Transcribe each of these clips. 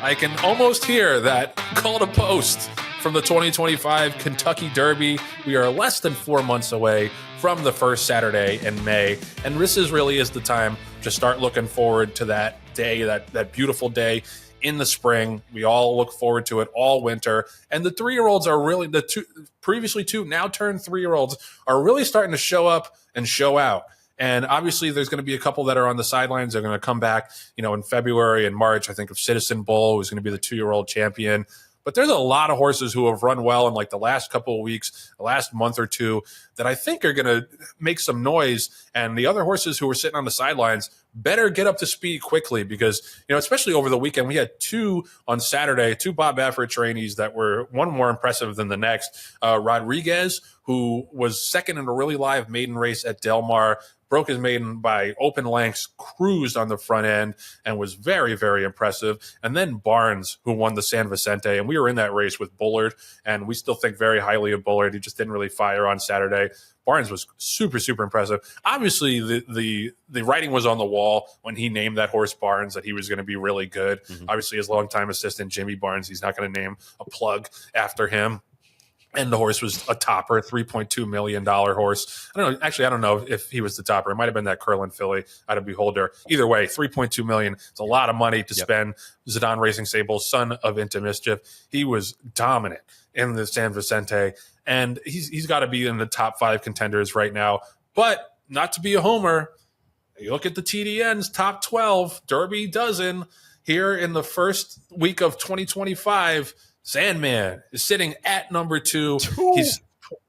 I can almost hear that call to post from the 2025 Kentucky Derby. We are less than 4 months away from the first Saturday in May, and this really is the time to start looking forward to that day, that beautiful day in the spring. We all look forward to it all winter, and the 3-year-olds are really previously 2, now turned 3-year-olds are really starting to show up and show out. And obviously, there's going to be a couple that are on the sidelines. They're going to come back, in February and March. I think of Citizen Bull, who's going to be the 2-year-old champion. But there's a lot of horses who have run well in like the last couple of weeks, the last month or two, that I think are going to make some noise. And the other horses who were sitting on the sidelines better get up to speed quickly because, especially over the weekend, we had 2 on Saturday, 2 Bob Baffert trainees that were one more impressive than the next. Rodriguez, who was second in a really live maiden race at Del Mar, broke his maiden by open lengths, cruised on the front end, and was very, very impressive. And then Barnes, who won the San Vicente, and we were in that race with Bullard, and we still think very highly of Bullard. He just didn't really fire on Saturday. Barnes was super, super impressive. Obviously, the writing was on the wall when he named that horse Barnes, that he was going to be really good. Mm-hmm. Obviously, his longtime assistant, Jimmy Barnes, he's not going to name a plug after him. And the horse was a topper, $3.2 million horse. I don't know if he was the topper. It might have been that Curlin filly out of Beholder. Either way, $3.2 million. It's a lot of money to spend. Zidane Racing Sable, son of Into Mischief. He was dominant in the San Vicente. And he's got to be in the top 5 contenders right now. But not to be a homer, you look at the TDN's top 12, Derby dozen, here in the first week of 2025, Sandman is sitting at number 2.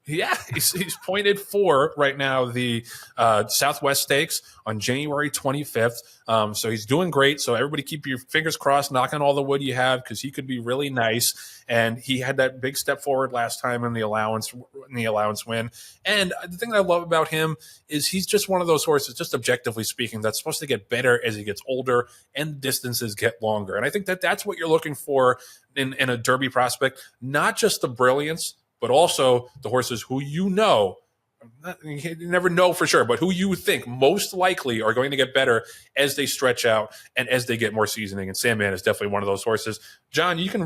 He's pointed for right now the Southwest Stakes on January 25th. So he's doing great. So everybody keep your fingers crossed, knock on all the wood you have, because he could be really nice. And he had that big step forward last time in the allowance win. And the thing that I love about him is he's just one of those horses, just objectively speaking, that's supposed to get better as he gets older and distances get longer. And I think that's what you're looking for in a Derby prospect, not just the brilliance, but also the horses who you never know for sure, but who you think most likely are going to get better as they stretch out and as they get more seasoning. And Sandman is definitely one of those horses. John, you can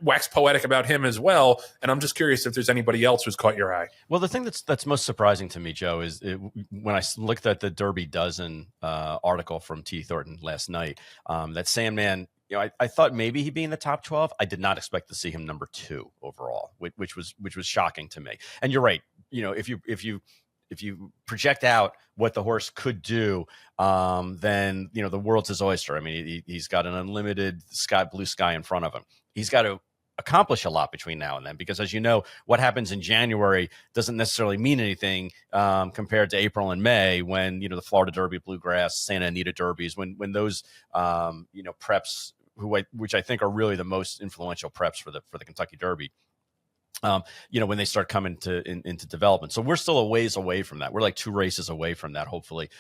wax poetic about him as well, and I'm just curious if there's anybody else who's caught your eye. Well, the thing that's most surprising to me, Joe, is when I looked at the Derby Dozen article from T. Thornton last night, that Sandman, I thought maybe he'd be in the top 12. I did not expect to see him number 2 overall, which was shocking to me. And you're right. If you project out what the horse could do, then the world's his oyster. I mean, he's got an unlimited blue sky in front of him. He's got to accomplish a lot between now and then, because as you know, what happens in January doesn't necessarily mean anything compared to April and May, when the Florida Derby, Bluegrass, Santa Anita Derbies, when those preps, which I think are really the most influential preps for the Kentucky Derby, when they start coming into development. So we're still a ways away from that. We're like 2 races away from that, hopefully,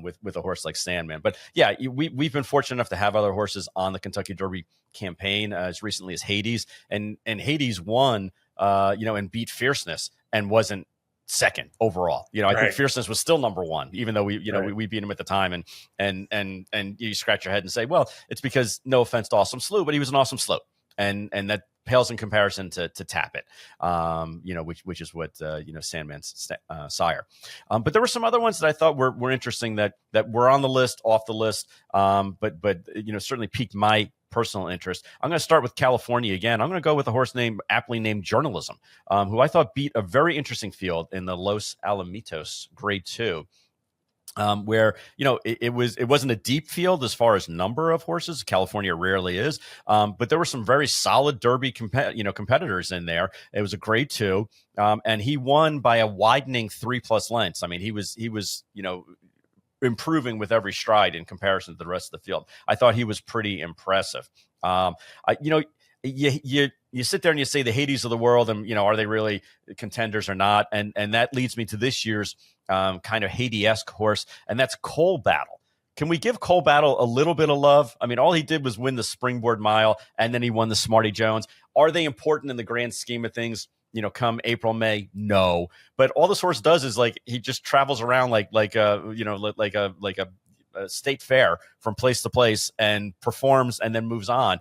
with a horse like Sandman. But yeah, we've been fortunate enough to have other horses on the Kentucky Derby campaign as recently as Hades, and Hades won, and beat Fierceness and wasn't second overall. I think Fierceness was still number 1, even though we beat him at the time. And you scratch your head and say, well, it's because, no offense to Awesome Slew, but he was an awesome slow. And that pales in comparison to Tap It, which is what Sandman's sire. But there were some other ones that I thought were interesting that were on the list, off the list, but certainly piqued my personal interest. I'm going to start with California again. I'm going to go with a horse aptly named Journalism, who I thought beat a very interesting field in the Los Alamitos Grade 2. Where it wasn't a deep field as far as number of horses. California rarely is, but there were some very solid Derby competitors in there. It was a Grade 2, and he won by a widening 3+ lengths. I mean, he was improving with every stride in comparison to the rest of the field. I thought he was pretty impressive. You sit there and you say the Hades of the world, and are they really contenders or not? And that leads me to this year's kind of Hades-esque horse, and that's Coal Battle. Can we give Coal Battle a little bit of love? I mean, all he did was win the Springboard Mile, and then he won the Smarty Jones. Are they important in the grand scheme of things? Come April, May, no. But all this horse does is he just travels around like a state fair from place to place and performs and then moves on.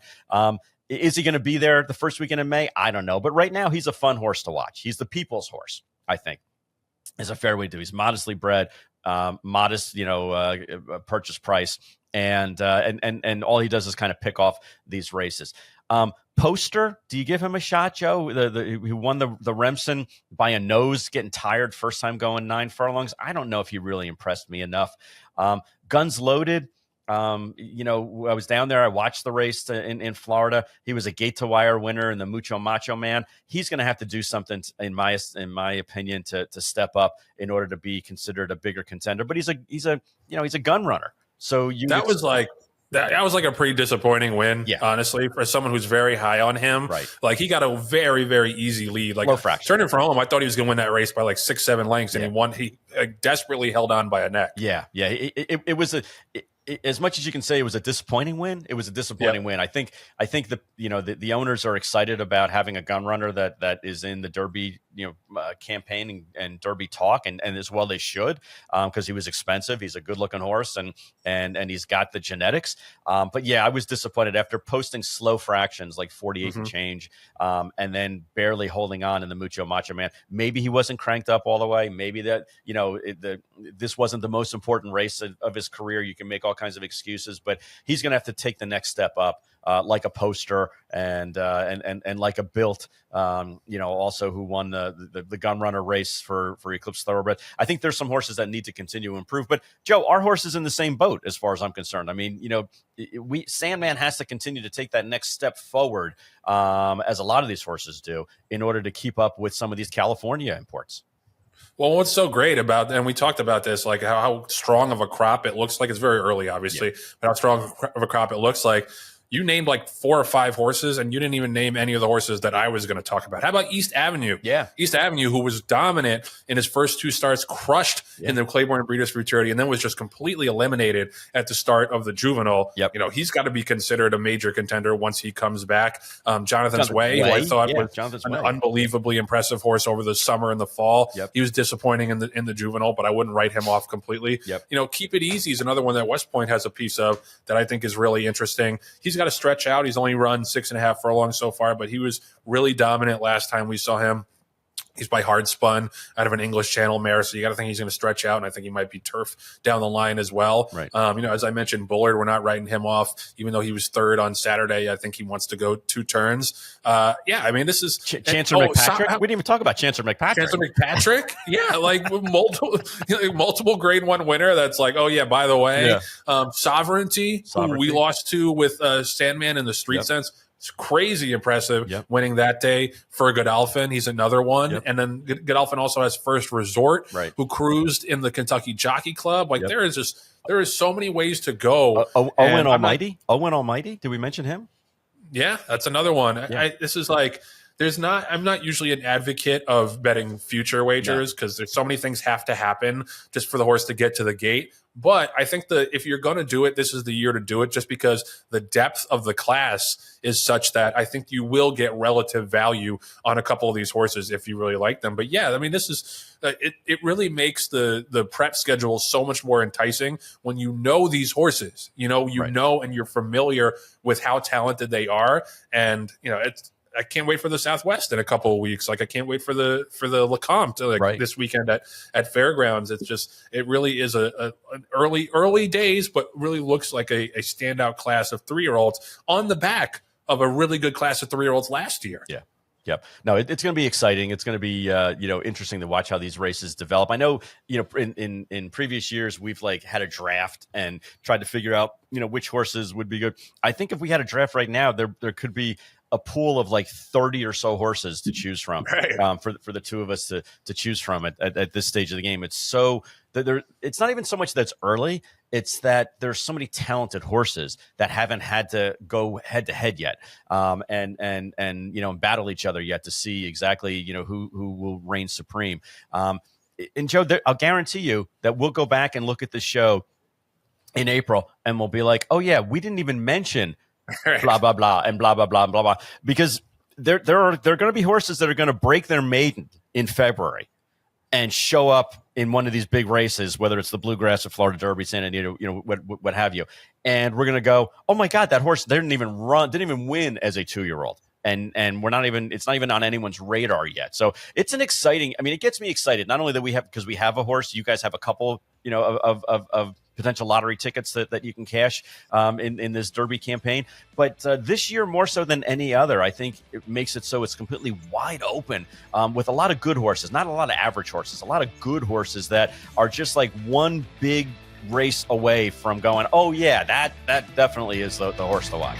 Is he going to be there the first weekend in May? I don't know. But right now, he's a fun horse to watch. He's the people's horse, I think, is a fair way to do. He's modestly bred, modest, purchase price. And all he does is kind of pick off these races. Poster, do you give him a shot, Joe? He won the Remsen by a nose, getting tired first time going 9 furlongs. I don't know if he really impressed me enough. Guns Loaded. I was down there. I watched the race in Florida. He was a gate to wire winner in the Mucho Macho Man. He's going to have to do something, in my opinion, to step up in order to be considered a bigger contender. But he's a gun runner. So that was like a pretty disappointing win, honestly, for someone who's very high on him. Right. Like, he got a very, very easy lead. Like, low fraction. Turning for home, I thought he was going to win that race by like 6-7 lengths, and he won. He desperately held on by a neck. Yeah. It was as much as you can say it was a disappointing win, it was a disappointing win. I think the owners are excited about having a gun runner that is in the Derby campaign and Derby talk, and as well they should, because he was expensive. He's a good looking horse, and he's got the genetics. But I was disappointed after posting slow fractions like 48 and change, and then barely holding on in the Mucho Macho Man. Maybe he wasn't cranked up all the way. Maybe that this wasn't the most important race of his career. You can make all kinds of excuses, but he's going to have to take the next step up, like a Poster and like a Built, also who won the gun runner race for Eclipse Thoroughbred. I think there's some horses that need to continue to improve. But Joe, our horse is in the same boat as far as I'm concerned. I mean, Sandman has to continue to take that next step forward, as a lot of these horses do, in order to keep up with some of these California imports. Well, what's so great about, and we talked about this, like how strong of a crop it looks like. It's very early, obviously, but how strong of a crop it looks like. You named like 4 or 5 horses, and you didn't even name any of the horses that I was going to talk about. How about East Avenue? Yeah. East Avenue, who was dominant in his first 2 starts, crushed in the Claiborne Breeders' Futurity, and then was just completely eliminated at the start of the Juvenile. Yep. He's got to be considered a major contender once he comes back. Jonathan's Way, who I thought was an unbelievably impressive horse over the summer and the fall. Yep. He was disappointing in the Juvenile, but I wouldn't write him off completely. Yep. Keep It Easy is another one that West Point has a piece of that I think is really interesting. He's got to stretch out. He's only run 6.5 furlongs so far, but he was really dominant last time we saw him. He's by Hard Spun out of an English Channel mare, so you got to think he's going to stretch out, and I think he might be turf down the line as well. Right. As I mentioned, Bullard, we're not writing him off, even though he was third on Saturday. I think he wants to go 2 turns. This is Chancellor McPatrick. We didn't even talk about Chancellor McPatrick. Chancellor McPatrick, like multiple Grade 1 winner. That's like, by the way, Sovereignty, who we lost to with Sandman in the Street Sense. It's crazy impressive winning that day for Godolphin. He's another one. And then Godolphin also has First Resort, who cruised in the Kentucky Jockey Club. Like there is so many ways to go. Owen Almighty? Owen Almighty? Did we mention him? Yeah, that's another one. Yeah. This is like, I'm not usually an advocate of betting future wagers because there's so many things have to happen just for the horse to get to the gate. But I think that if you're going to do it, this is the year to do it, just because the depth of the class is such that I think you will get relative value on a couple of these horses if you really like them. But this is it really makes the prep schedule so much more enticing when you know these horses. Know and you're familiar with how talented they are, and I can't wait for the Southwest in a couple of weeks. Like I can't wait for the Lecomte this weekend at Fairgrounds. It really is an early days, but really looks like a standout class of 3-year-olds on the back of a really good class of 3-year-olds last year. Yeah. Yep. No, it's going to be exciting. It's going to be, interesting to watch how these races develop. I know, in previous years, we've had a draft and tried to figure out, which horses would be good. I think if we had a draft right now, there could be a pool of 30 or so horses to choose from, for the two of us to choose from at this stage of the game. It's so that it's not even so much that's early. It's that there's so many talented horses that haven't had to go head to head yet, and battle each other yet to see exactly who will reign supreme. And Joe, I'll guarantee you that we'll go back and look at the show in April, and we'll be like, oh yeah, we didn't even mention blah blah blah and blah blah blah blah blah, because there are going to be horses that are going to break their maiden in February and show up in one of these big races, whether it's the Bluegrass or Florida Derby, San Antonio, what have you. And we're going to go, oh my God, that horse didn't even win as a 2-year-old. And it's not even on anyone's radar yet. So it's an exciting, it gets me excited. Not only that because we have a horse, you guys have a couple, of potential lottery tickets that you can cash in this Derby campaign. But this year, more so than any other, I think it makes it so it's completely wide open with a lot of good horses, not a lot of average horses, a lot of good horses that are just like one big race away from going, oh yeah, that definitely is the horse to watch.